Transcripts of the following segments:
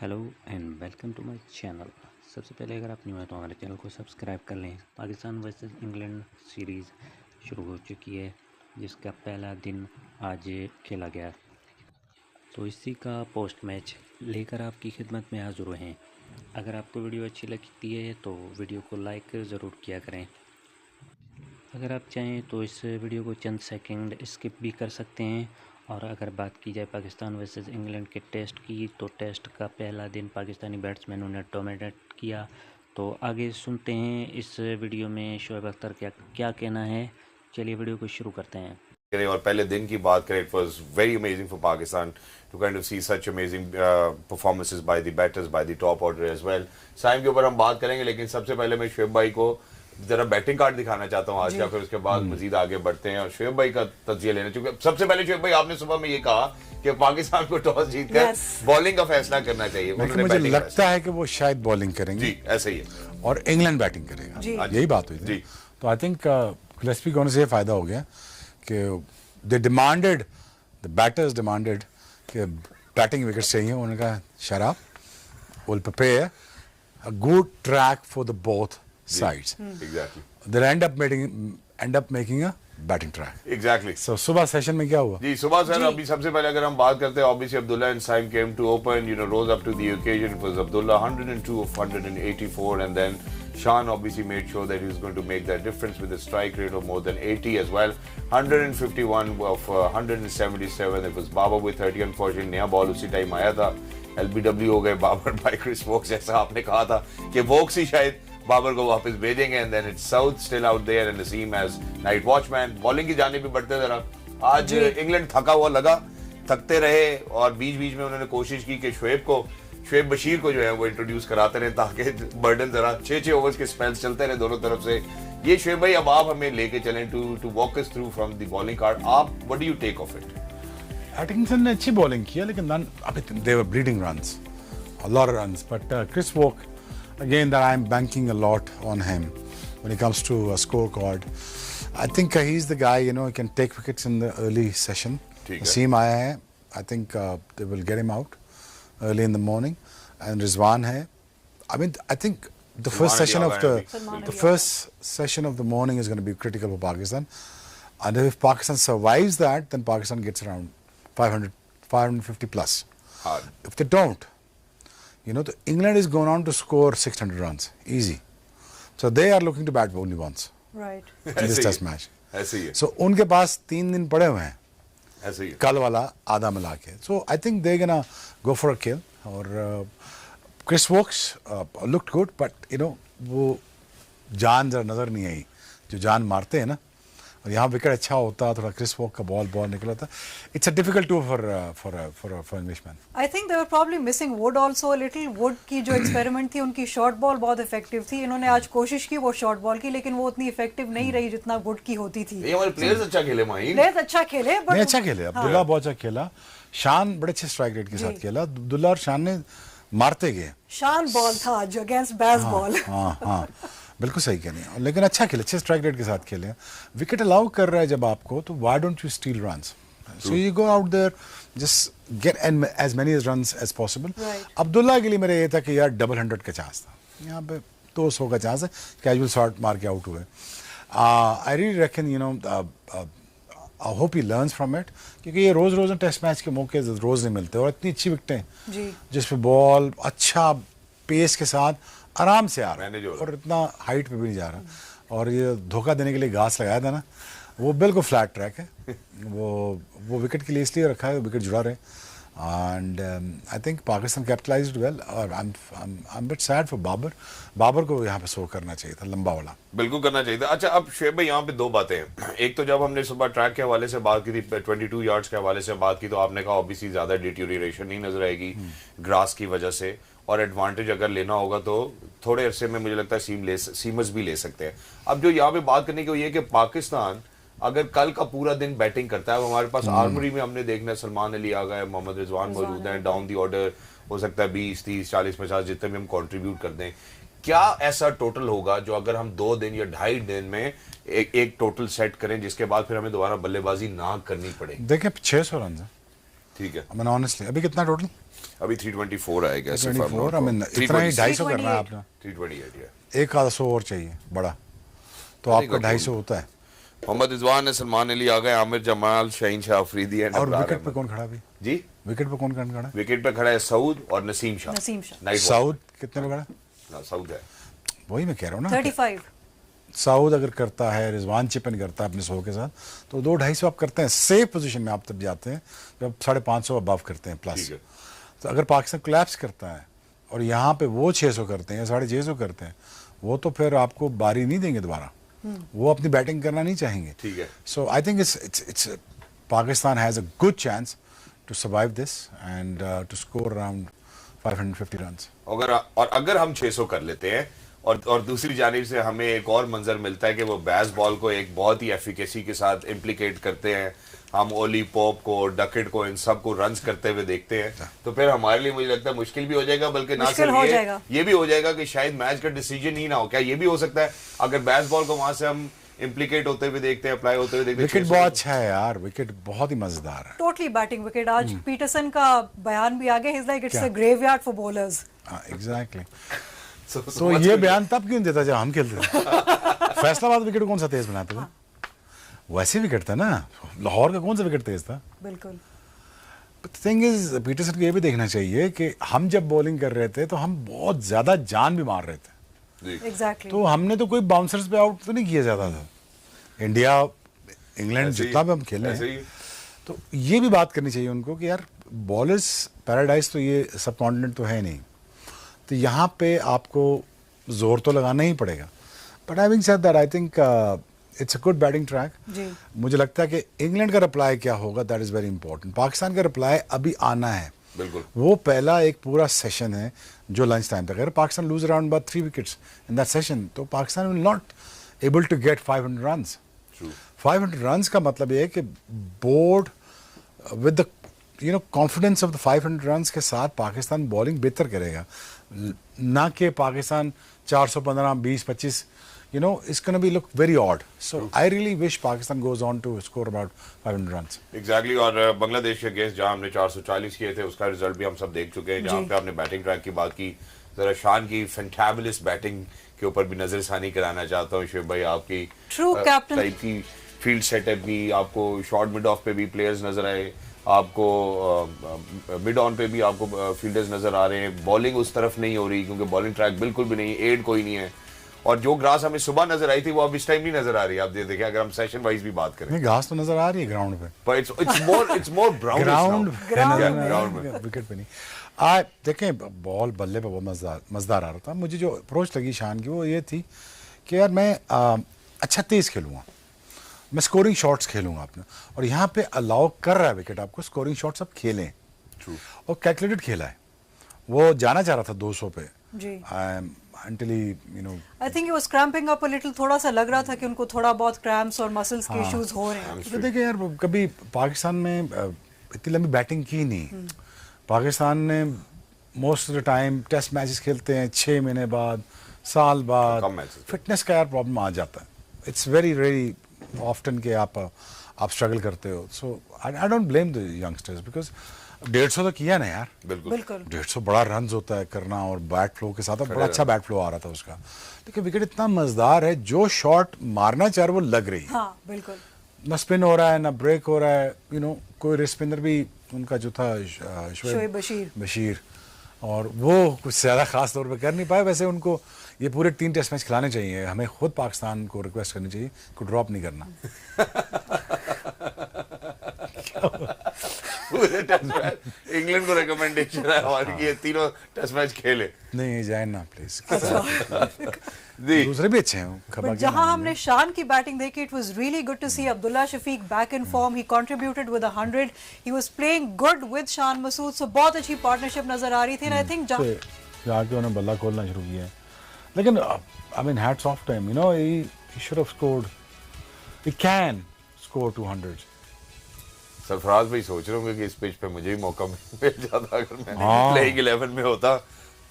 Hello and welcome to my channel. सबसे पहले अगर आप न्यू हैं तो हमारे चैनल को सब्सक्राइब कर लें। पाकिस्तान वर्सेस इंग्लैंड सीरीज़ शुरू हो चुकी है, जिसका पहला दिन आज खेला गया। तो इसी का पोस्ट मैच लेकर आपकी खिदमत में हाज़िर हैं। अगर आपको वीडियो अच्छी लगती है तो वीडियो को लाइक ज़रूर किया करें। अगर आप चाहें तो इस वीडियो को चंद सेकंड स्किप भी कर सकते हैं। और अगर बात की जाए पाकिस्तान वर्सेस इंग्लैंड के टेस्ट की, तो टेस्ट का पहला दिन पाकिस्तानी बैट्समैनों ने डोमिनेट किया। तो आगे सुनते हैं इस वीडियो में शोएब अख्तर क्या क्या कहना है। चलिए वीडियो को शुरू करते हैं। और पहले दिन की बात करें, it was very amazing for Pakistan to kind of see such amazing performances by the batters, by the top order as well. Saim के ऊपर हम बात करेंगे, लेकिन सबसे पहले मैं शोएब भाई को जरा बैटिंग कार्ड दिखाना चाहता हूं आज का, फिर उसके बाद मजीद आगे बढ़ते हैं और शोएब भाई का तजिया लेना। चूंकि सबसे पहले शोएब भाई, आपने सुबह में ये कहा कि पाकिस्तान को टॉस जीतकर बॉलिंग का फैसला करना चाहिए। मुझे लगता है कि वो शायद बॉलिंग करेंगे। जी, ऐसे ही है। और इंग्लैंड बैटिंग करेगा, यही बात हुई थी। तो आई थिंक गिलेस्पी को से फायदा हो गया कि they demanded, the batters demanded कि बैटिंग विकेट चाहिए। उन्होंने कहा शराब will prepare a good track for the both sides. Exactly. They'll end up making a batting track. Exactly. So सुबह सेशन में क्या हुआ? जी सुबह सर, अभी सबसे पहले अगर हम बात करते हैं, obviously Abdullah and Saim came to open, rose up to the occasion. It was Abdullah 102 of 184, and then Shan obviously made sure that he was going to make that difference with a strike rate of more than 80 as well. 151 of 177. It was Babar with 30. Unfortunately, नया ball उसी time आया था, LBW हो गए Babar bye Chris Woakes, जैसा आपने कहा था कि वोक्स ही शायद बाबर को वापस भेजेंगे। And then it's Saud still out there and Naseem as night watchman. Bowling की जाने भी बढ़ते जरा। आज इंग्लैंड थका हुआ लगा, थकते रहे, और बीच बीच में उन्होंने कोशिश की कि शुएब बशीर को जो है वो इंट्रोड्यूस कराते रहे, ताकि बर्डन जरा 6-6 ओवर्स के स्पेल्स चलते रहे दोनों तरफ से। ये शुएब भाई, अब आप हमें लेके चलें to walk us through from the bowling card. आप what do you take of it? Atkinson ने अच्छी बॉलिंग किया, लेकिन अभी they were bleeding runs, a lot of runs, but Chris Woke, again, that I'm banking a lot on him when it comes to a scorecard. I think he's the guy, he can take wickets in the early session. Naseem aaya hai. I think they will get him out early in the morning. And Rizwan hai. I mean, I think the first session of the morning is going to be critical for Pakistan. And if Pakistan survives that, then Pakistan gets around 500, 550 plus. Hard. If they don't, the England is going on to score 600 runs, easy. So they are looking to bat only once. Right. In this test match. ऐसे ही है। So उनके पास 3 दिन पड़े हुए हैं। ऐसे ही है। कल वाला आधा मिला के। So I think they're gonna go for a kill. और Chris Woakes looked good, but वो जान जरा नजर नहीं आई जो जान मारते हैं ना। और यहाँ विकेट अच्छा होता, थोड़ा क्रिस वॉक का बॉल निकला था। It's a difficult to for Englishman. I think they were probably missing Wood also little. Wood की जो एक्सपेरिमेंट थी, उनकी शॉर्ट बॉल बहुत इफेक्टिव थी। इन्होंने आज कोशिश की वो शॉर्ट बॉल की, लेकिन वो उतनी इफेक्टिव नहीं रही जितना वुड की होती थी। ये हमारे प्लेयर्स अच्छा खेले, माहीन प्लेयर्स अच्छा खेले, बट अच्छा खेले। अब्दुल्ला बहुत अच्छा खेला, शान बड़े अच्छे स्ट्राइक रेट के साथ खेला। अब्दुल्ला और शान ने मारते गए। शान बॉल था आज अगेंस्ट बैस बॉल। हाँ बिल्कुल सही कहने हैं, लेकिन अच्छा खेले, अच्छे स्ट्राइक रेट के साथ खेले। विकेट अलाउ कर रहा है जब आपको, तो why don't you steal runs? So you go out there, just get as many runs as possible. Abdullah के लिए मेरा ये था कि यार डबल 100 का चांस था, यहाँ पे 200 का चांस है, कैजुअल शॉट मार के आउट हुए। I really reckon I hope he learns from it, क्योंकि ये रोज टेस्ट मैच के मौके रोज नहीं मिलते, और इतनी अच्छी विकटें जिसपे बॉल अच्छा पेस के साथ आराम से आ रहा है, और इतना हाइट पे भी नहीं जा रहा। और ये धोखा देने के लिए घास लगाया था ना, वो बिल्कुल फ्लैट ट्रैक है। वो विकेट के लिए इसलिए रखा है, विकेट जुड़ा रहे। And I think Pakistan capitalized well. और I am bit sad for Babar को यहाँ पे शो करना चाहिए था, लंबा वाला बिल्कुल करना चाहिए था। अच्छा, अब शुएब भाई, यहाँ पे दो बातें हैं। एक तो जब हमने सुबह ट्रैक के हवाले से बात की थी, 22 यार्ड्स के हवाले से बात की, तो आपने कहा ऑब्वियसली ज्यादा डिटेरियोरेशन नहीं नजर आएगी ग्रास की वजह से, और एडवांटेज अगर लेना होगा तो थोड़े अरसे में मुझे लगता है सीमस भी ले सकते हैं। अब जो यहाँ पे बात करने की वो ये कि पाकिस्तान अगर कल का पूरा दिन बैटिंग करता है, हमारे पास आर्मरी में हमने देखना है सलमान अली आ गए, मोहम्मद रिजवान मौजूद हैं, डाउन दी ऑर्डर हो सकता है 20, 30, 40, 50 जितने भी हम कंट्रीब्यूट कर दें। क्या ऐसा टोटल होगा जो अगर हम 2 दिन या 2.5 दिन में एक टोटल सेट करें, जिसके बाद फिर हमें दोबारा बल्लेबाजी ना करनी पड़े? देखिए 600 रन ठीक है। I mean honestly, अभी कितना टोटल? अभी 324 आएगा। 24, I mean इतना ही 250 करना है आपने। 328 है। एक आधा 100 और चाहिए बड़ा, तो आपका 250 होता है। मोहम्मद रिजवान है, सलमान अली आ गए, आमिर जमाल, शाहीन शाह अफरीदी है। और विकेट पे कौन खड़ा अभी? जी विकेट पे कौन खड़ा है? विकेट पे खड़ा है सऊद और नसीम शाह। नाइट सऊद कितने पे खड़ा है? सऊद है, वही मैं कह रहा हूँ ना, 35। सऊद अगर करता है, रिजवान चिपन करता है अपने 100 के साथ, तो 200-250 आप करते हैं। सेफ पोजीशन में आप तब जाते हैं जब 550 अबव करते हैं प्लस। तो अगर पाकिस्तान कोलैप्स करता है और यहाँ पे वो 600 करते हैं या 650 करते हैं, वो तो फिर आपको बारी नहीं देंगे दोबारा, वो अपनी बैटिंग करना नहीं चाहेंगे। ठीक है। So I think it's Pakistan has a good chance to survive this and to score around 550 runs. अगर हम 600 कर लेते हैं और दूसरी जानिब से हमें एक और मंजर मिलता है कि वो बैस बॉल को एक बहुत ही एफिकेसी के साथ इम्प्लीकेट करते हैं, हम ओली पोप को, डकेट को, इन सब को रन्स करते हुए देखते हैं, तो फिर हमारे लिए मुझे लगता है मुश्किल भी हो जाएगा, बल्कि ना सिर्फ ये भी हो जाएगा कि शायद मैच का डिसीजन ही ना हो। क्या ये भी हो सकता है अगर बैस बॉल को वहां से हम इम्प्लीकेट होते हुए देखते हैं, अप्लाई होते हुए देखते हैं? विकेट बहुत अच्छा है यार, विकेट बहुत ही मजेदार है। Totally batting wicket. आज पीटरसन का बयान भी आ गया, is like it's a graveyard for bowlers. Exactly. तो ये बयान तब क्यों देता जब हम खेलते थे? फैसलाबाद विकेट कौन सा तेज बनाते थे? वैसे विकेट था ना, लाहौर का कौन सा विकेट तेज था? बिल्कुल। थिंग इज पीटरसन को ये भी देखना चाहिए कि हम जब बॉलिंग कर रहे थे तो हम बहुत ज्यादा जान भी मार रहे थे। Exactly. तो हमने तो कोई बाउंसर्स पे आउट तो नहीं किया ज्यादा था। इंडिया, इंग्लैंड जितना भी हम खेले हैं, तो ये भी बात करनी चाहिए उनको कि यार बॉलर्स पैराडाइज तो ये सब कॉन्टिनेंट तो है नहीं, तो यहाँ पे आपको जोर तो लगाना ही पड़ेगा। But having said that I think it's a good batting track. मुझे लगता है कि इंग्लैंड का रिप्लाई क्या होगा, that is very important. Pakistan का रिप्लाई अभी आना है, बिल्कुल। वो पहला एक पूरा सेशन है जो लंच टाइम तक। अगर Pakistan lose around about 3 wickets in that session, तो Pakistan will not able to get 500 runs. 500 runs का मतलब ये है कि board with the confidence of the 500 runs के साथ पाकिस्तान बॉलिंग बेहतर करेगा, ना कि Pakistan 415, 20, 25, it's going to be look very odd. So I really wish Pakistan goes on to score about 500 runs. Exactly. और बांग्लादेश के अगेंस्ट जहां हमने 440 किए थे, उसका रिजल्ट भी हम सब देख चुके हैं। जहां पे आपने बैटिंग ट्रैक की बात की, जरा शान की फैंटाबुलस बैटिंग के ऊपर भी नजरसानी कराना चाहता हूँ शुएब भाई। आपकी टाइप की फील्ड सेटअप भी, आपको शॉर्ट मिड ऑफ पे भी प्लेयर्स नजर आए, आपको मिड ऑन पे भी आपको फील्डर्स नजर आ रहे हैं। बॉलिंग उस तरफ नहीं हो रही क्योंकि बॉलिंग ट्रैक बिल्कुल भी नहीं, एड कोई नहीं है, और जो ग्रास हमें सुबह नजर आई थी वो अब इस टाइम नहीं नजर आ रही है। आप देखें अगर हम सेशन वाइज भी बात करें, नहीं घास तो नजर आ रही है ग्राउंड पे, पर it's more brown ground wicket पे नहीं। आज देखें बॉल बल्ले पे बहुत मजेदार आ रहा था। मुझे जो अप्रोच लगी शान की वो ये थी कि यार मैं अच्छा तेज खेलूंगा, मैं स्कोरिंग शॉट्स खेलूंगा अपने, और यहाँ पे अलाउ कर रहा है विकेट आपको स्कोरिंग शॉट्स आप खेलें, और कैलकुलेटेड खेला है। वो जाना चाह रहा था 200 पे जी। Until he, I think he was cramping up a little. थोड़ा सा लग रहा था कि उनको थोड़ा बहुत क्रैम्प्स और मसल्स के इश्यूज हो रहे हैं। तो देखिए यार, कभी पाकिस्तान में इतनी लंबी बैटिंग की नहीं। पाकिस्तान ने most of the time test matches खेलते हैं 6 महीने बाद, साल बाद, फिटनेस का यार प्रॉब्लम आ जाता है। इट्स वेरी वेरी ऑफ्टन के आप स्ट्रगल करते हो। So I don't blame the youngsters because 150 तो किया ना यार, बिल्कुल 150 बड़ा रन होता है करना, और बैट फ्लो के साथ बड़ा अच्छा बैट फ्लो आ रहा था उसका। देखिए विकेट इतना मजेदार है, जो शॉट मारना चाह रहा वो लग रही है। हाँ, बिल्कुल। ना स्पिन हो रहा है ना ब्रेक हो रहा है। कोई रिस्ट स्पिनर भी उनका जो था शोएब बशीर, और वो कुछ ज़्यादा खास तौर पे कर नहीं पाए। वैसे उनको ये पूरे 3 टेस्ट मैच खिलाने चाहिए। हमें खुद पाकिस्तान को रिक्वेस्ट करनी चाहिए को ड्रॉप नहीं करना। पूरे टेस्ट मैच इंग्लैंड को रिकमेंडेशन है हमारी कि ये तीनों टेस्ट मैच खेले। नहीं जाए ना प्लीज। दूसरे भी अच्छे हैं। जहां हमने शान की बैटिंग देखी, it was really good to see Abdullah Shafique back in form. He contributed with 100, he was playing good with Shan Masood, सो बहुत अच्छी पार्टनरशिप नजर आ रही थी। आई थिंक जाके उन्होंने बल्ला खोलना शुरू किया है, लेकिन I mean hats off to him, he should have scored, he can score 200। Sarfaraz भाई सोच रहे होंगे कि इस पिच पे मुझे भी मौका मिल जाता, अगर मैं प्लेइंग 11 में होता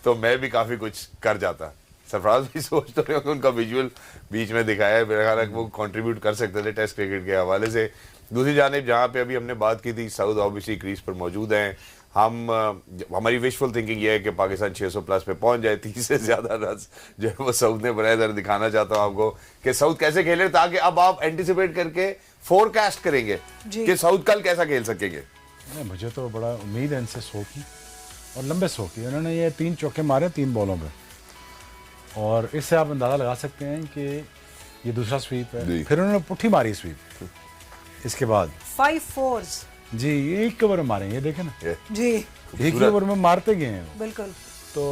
तो मैं भी काफी कुछ कर जाता। सरफराज भी सोच तो रहे होंगे, उनका विजुअल बीच में दिखाया है, मेरा ख्याल है वो कंट्रीब्यूट कर सकते थे टेस्ट क्रिकेट के हवाले से। दूसरी जानिब जहाँ पे अभी हमने बात की थी, साउथ ऑब्वियसली क्रीज पर मौजूद हैं। हमारी विशफुल थिंकिंग ये है कि पाकिस्तान 600 प्लस पे पहुंच जाए। 30 से ज्यादा रन जो है वो साउथ ने बनाए। इधर दिखाना चाहता हूँ आपको कि साउथ कैसे खेले, ताकि अब आप एंटिसिपेट करके फोरकास्ट करेंगे कि साउथ कल कैसा खेल सकेंगे। मुझे तो बड़ा उम्मीद है इनसे 100 की, और लंबे 100 की। उन्होंने ये 3 चौके मारे 3 बॉलों पे, और इससे आप अंदाज़ा लगा सकते हैं कि ये दूसरा स्वीप है। फिर उन्होंने पुट्ठी मारी स्वीप, इसके बाद 5 4s जी एक ओवर में मारे, ये देखें ना जी, एक ही ओवर में मारते गए हैं वो। बिल्कुल। तो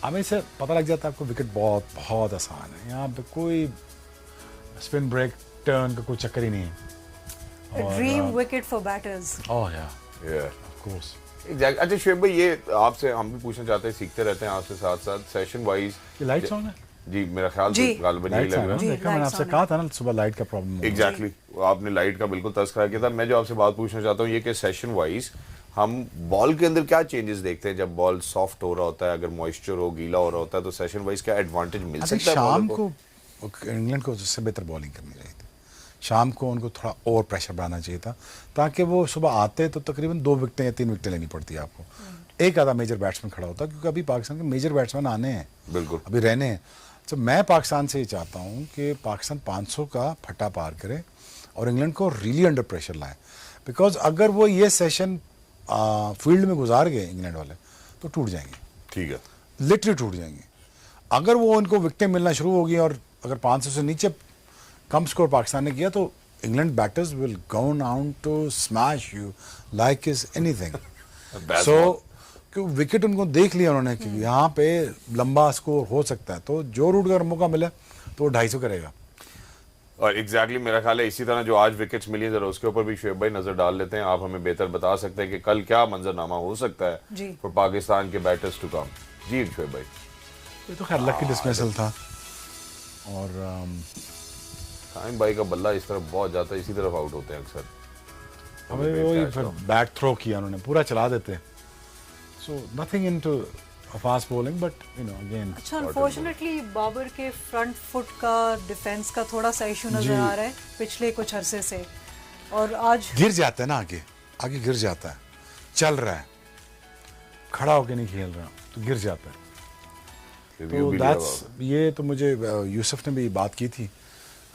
हमें से पता लग जाता है आपको विकेट बहुत बहुत आसान है। यहाँ पे कोई स्पिन ब्रेक टर्न का कोई चक्कर ही नहीं है। A dream wicket for batters. ओह या ऑफ कोर्स। अच्छा शुएब भाई, ये आपसे हम भी पूछना चाहते हैं, सीखते रहते हैं आपसे साथ साथ सेशन वाइज। ये लाइट सॉन्ग है जी, मेरा ख्याल से गालिबन यही लग रहा है। देखा मैंने आपसे कहा था ना सुबह लाइट का प्रॉब्लम। एग्जैक्टली, आपने लाइट का बिल्कुल तस्करा किया था। मैं जो आपसे बात पूछना चाहता हूँ ये कि सेशन वाइज हम बॉल के अंदर क्या चेंजेस देखते हैं जब बॉल सॉफ्ट हो रहा होता है, अगर मॉइस्चर हो, गीला हो रहा होता है, तो सेशन वाइज क्या एडवांटेज मिल सकता है? शाम को इंग्लैंड को उससे बेहतर बॉलिंग करनी चाहिए थी। शाम को उनको थोड़ा और प्रेशर बनाना चाहिए था, ताकि वो सुबह आते तो तकरीबन 2 विकेटें या 3 विकेटें लेनी पड़ती है आपको। एक आधा मेजर बैट्समैन खड़ा होता, क्योंकि अभी पाकिस्तान के मेजर बैट्समैन आने हैं, बिल्कुल अभी रहने हैं। तो मैं पाकिस्तान से ये चाहता हूँ कि पाकिस्तान 500 का फटा पार करे और इंग्लैंड को रियली अंडर प्रेशर लाए। बिकॉज अगर वो ये सेशन फील्ड में गुजार गए इंग्लैंड वाले तो टूट जाएंगे, ठीक है, लिटरली टूट जाएंगे। अगर वो उनको विकेटें मिलना शुरू होगी और अगर 500 से नीचे कम स्कोर पाकिस्तान ने किया तो England batters will go down to smash you like is anything. So क्यों विकेट उनको देख लिया उन्होंने कि यहाँ पे लंबा स्कोर हो सकता है, तो जो रूट का मौका मिले तो वो 250 करेगा। और एग्जैक्टली मेरा ख्याल है इसी तरह जो आज विकेट्स मिली जरा उसके ऊपर भी शुएब भाई नजर डाल लेते हैं। आप हमें बेहतर बता सकते हैं कि कल क्या मंजरनामा हो सकता है फॉर पाकिस्तान के बैटर्स टू कम। जी शुएब भाई। ये तो खैर लकी डिसमिसल था, और शाहीन भाई का बल्ला इस तरफ बहुत जाता है, इसी तरफ आउट होते हैं अक्सर। हमें वही फिर बैट थ्रो किया उन्होंने, पूरा चला देते। So nothing into fast bowling, but you know again. अच्छा, अनफॉर्चुनेटली बाबर के फ्रंट फुट का डिफेंस का थोड़ा सा इशू नजर आ रहा है पिछले कुछ अरसे से, और आज गिर जाता है ना, आगे गिर जाता है, चल रहा है, खड़ा होके नहीं खेल रहा तो गिर जाता है। तो दैट्स, ये तो मुझे यूसुफ ने भी बात की थी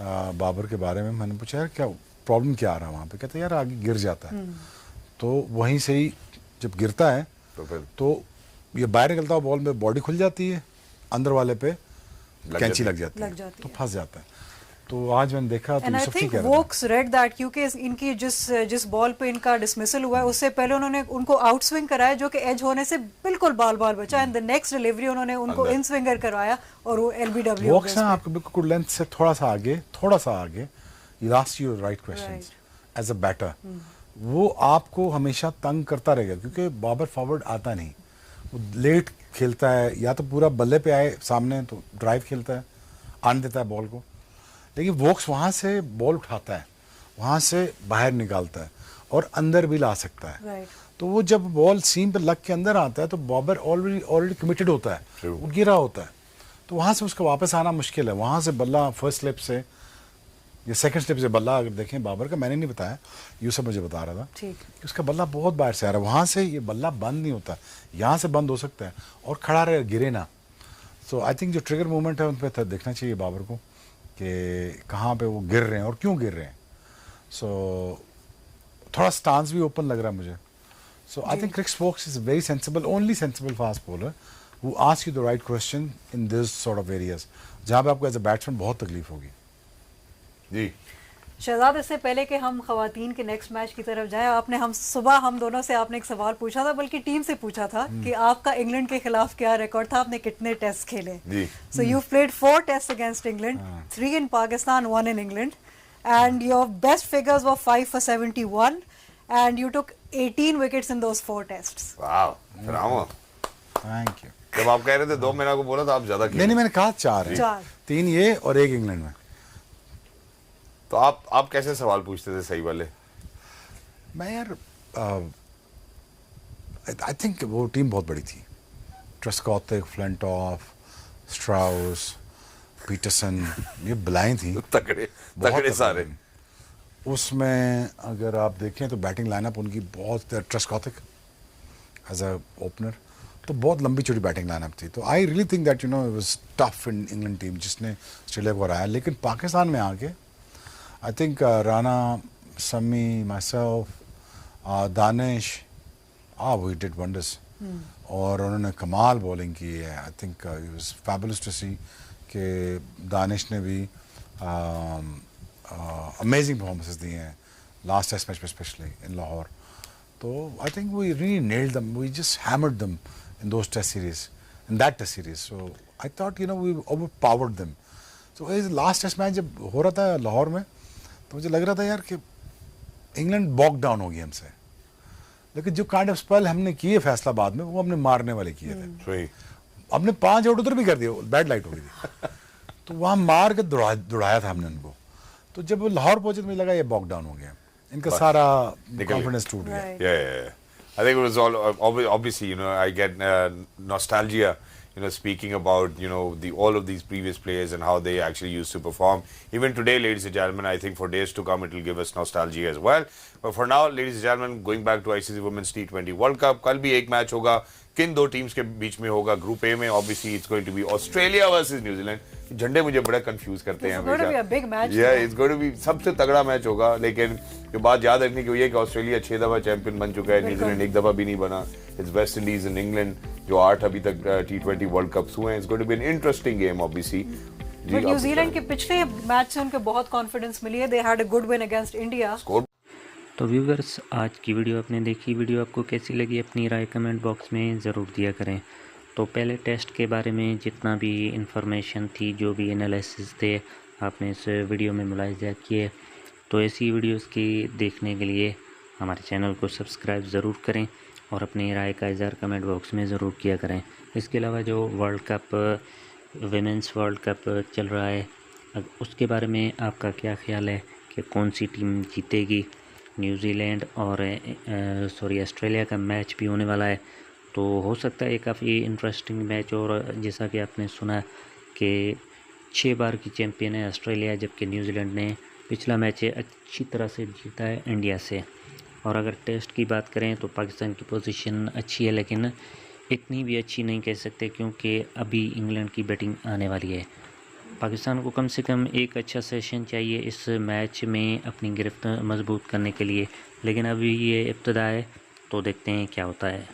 बाबर के बारे में। मैंने पूछा यार क्या प्रॉब्लम क्या आ रहा है वहाँ पे, कहते यार आगे गिर जाता है। तो वहीं से ही जब गिरता है तो ये बाहर निकलता हुआ बॉल में बॉडी खुल जाती है, अंदर वाले पे कैंची लग जाती है तो फंस जाता है। तो आज मैंने देखा तो I think Woakes read that, क्योंकि इनकी जिस बॉल पे इनका डिसमिसल हुआ है उससे पहले उन्होंने उनको आउट स्विंग कराया जो कि एज होने से बिल्कुल बाल बचा, एंड द नेक्स्ट डिलीवरी उन्होंने उनको इन स्विंगर करवाया और वो एलबीडब्ल्यू। वोक्स ना आपको बिल्कुल लेंथ से थोड़ा सा आगे, you ask your right questions as a batter. वो आपको हमेशा तंग करता रहेगा, क्योंकि बाबर फॉरवर्ड आता नहीं, वो लेट खेलता है, या तो पूरा बल्ले पे आए सामने तो ड्राइव खेलता है, आने देता है बॉल को, लेकिन वोक्स वहाँ से बॉल उठाता है, वहाँ से बाहर निकालता है और अंदर भी ला सकता है। तो वो जब बॉल सीम पे लग के अंदर आता है तो बाबर ऑलरेडी कमिटेड होता है, वो गिरा होता है, तो वहाँ से उसका वापस आना मुश्किल है। वहाँ से बल्ला फर्स्ट स्लिप से या सेकंड स्लिप से बल्ला, अगर देखें बाबर का, मैंने नहीं बताया, यूसुफ मुझे बता रहा था कि उसका बल्ला बहुत बाहर से आ रहा है, वहाँ से ये बल्ला बंद नहीं होता, यहाँ से बंद हो सकता है और खड़ा रहे, गिरे ना। सो आई थिंक जो ट्रिगर मूवमेंट है उन पर देखना चाहिए बाबर को कि कहाँ पे वो गिर रहे हैं और क्यों गिर रहे हैं। सो थोड़ा स्टांस भी ओपन लग रहा है मुझे। So I think Chris Woakes is very sensible, only sensible fast bowler who ask you the right question in this sort of areas जहाँ पे आपको एज अ बैट्समैन बहुत तकलीफ होगी। जी शहजाद, इससे पहले कि हम खवातीन के नेक्स्ट मैच की तरफ जाएं, आपने हम दोनों से आपने एक सवाल पूछा था, बल्कि टीम से पूछा था कि आपका इंग्लैंड के खिलाफ क्या रिकॉर्ड था, आपने कितने टेस्ट खेले। So you played 4 test against England, 3 in Pakistan, 1 in England, and your best figures were 5 for 71, and you took 18 wickets in those 4 tests. Wow, Bravo, thank you. जब आप कह रहे थे 2 महीना को बोला था आप ज्यादा खेले। नहीं, मैंने कहा 4 है, 3 ये और 1 इंग्लैंड में। तो आप कैसे सवाल पूछते थे सही वाले? मैं यार आई थिंक वो टीम बहुत बड़ी थी, ट्रेस्कॉथिक, फ्लिंटॉफ, स्ट्राउस, पीटरसन, ये बुलाएं थी तगड़े सारे। उसमें अगर आप देखें तो बैटिंग लाइनअप उनकी बहुत ट्रेस्कॉथिक एज अ ओपनर, तो बहुत लंबी चौड़ी बैटिंग लाइनअप थी। तो I really think that you know it was tough in England team जिसने ऑस्ट्रेलिया को हराया। लेकिन पाकिस्तान में आके आई think Rana, Sami, myself, Danish, we did wonders. और उन्होंने कमाल बॉलिंग की है। I think it was fabulous to see कि दानिश ने भी अमेजिंग परफॉर्मेंसेस दिए हैं लास्ट टेस्ट मैच में स्पेशली इन लाहौर। तो I think we really nailed them, we just hammered them in those test series, in that test series. So I thought you know we overpowered them. So last test match जब हो रहा था लाहौर में तो मुझे लग रहा था यार कि इंग्लैंड बॉक डाउन होगी हमसे। लेकिन जो काइंड ऑफ स्पेल हमने किए फैसलाबाद में वो हमने मारने वाले किए थे। हमने 5 आउट उधर भी कर दिए, बैड लाइट हो गई थी तो वहाँ मार के दौड़ाया था हमने उनको। तो जब वो लाहौर पहुंचे तो मुझे लगा ये बॉक डाउन हो गया, इनका सारा कॉन्फिडेंस टूट गया। Yeah. I think it was all obviously, you know, I get nostalgia, you know, speaking about, you know, all of these previous players and how they actually used to perform. Even today, ladies and gentlemen, I think for days to come, it will give us nostalgia as well. But for now, ladies and gentlemen, going back to ICC Women's T20 World Cup, कल भी एक match होगा, किन 2 teams के बीच में होगा? Group A में obviously it's going to be Australia versus New Zealand. झंडे मुझे बड़ा कंफ्यूज करते हैं हमेशा। It's going to be सबसे तगड़ा मैच होगा। लेकिन जो बात याद रखने की हुई है कि ऑस्ट्रेलिया 6 दफा चैंपियन बन चुका है, न्यूजीलैंड 1 दफा भी नहीं बना। It's West Indies and England जो 8 अभी तक T20 वर्ल्ड कप्स हुए हैं। It's going to be an interesting game obviously. New Zealand के पिछले मैच से उनको बहुत कॉन्फिडेंस मिली है। They had a good win against India. तो व्यूवर्स, आज की वीडियो आपने देखी, वीडियो आपको कैसी लगी अपनी राय कमेंट बॉक्स में ज़रूर दिया करें। तो पहले टेस्ट के बारे में जितना भी इंफॉर्मेशन थी, जो भी एनालिसिस थे, आपने इस वीडियो में मुलाहिजा किए। तो ऐसी वीडियोस की देखने के लिए हमारे चैनल को सब्सक्राइब ज़रूर करें और अपनी राय का इज़हार कमेंट बॉक्स में ज़रूर किया करें। इसके अलावा जो world cup, women's world cup चल रहा है, उसके बारे में आपका क्या ख्याल है कि कौन सी टीम जीतेगी? न्यूजीलैंड और ऑस्ट्रेलिया का मैच भी होने वाला है, तो हो सकता है काफ़ी इंटरेस्टिंग मैच। और जैसा कि आपने सुना कि 6 बार की चैम्पियन है ऑस्ट्रेलिया, जबकि न्यूजीलैंड ने पिछला मैच अच्छी तरह से जीता है इंडिया से। और अगर टेस्ट की बात करें तो पाकिस्तान की पोजीशन अच्छी है, लेकिन इतनी भी अच्छी नहीं कह सकते क्योंकि अभी इंग्लैंड की बैटिंग आने वाली है। पाकिस्तान को कम से कम एक अच्छा सेशन चाहिए इस मैच में अपनी गिरफ्त मजबूत करने के लिए, लेकिन अभी ये इब्तिदा है, तो देखते हैं क्या होता है।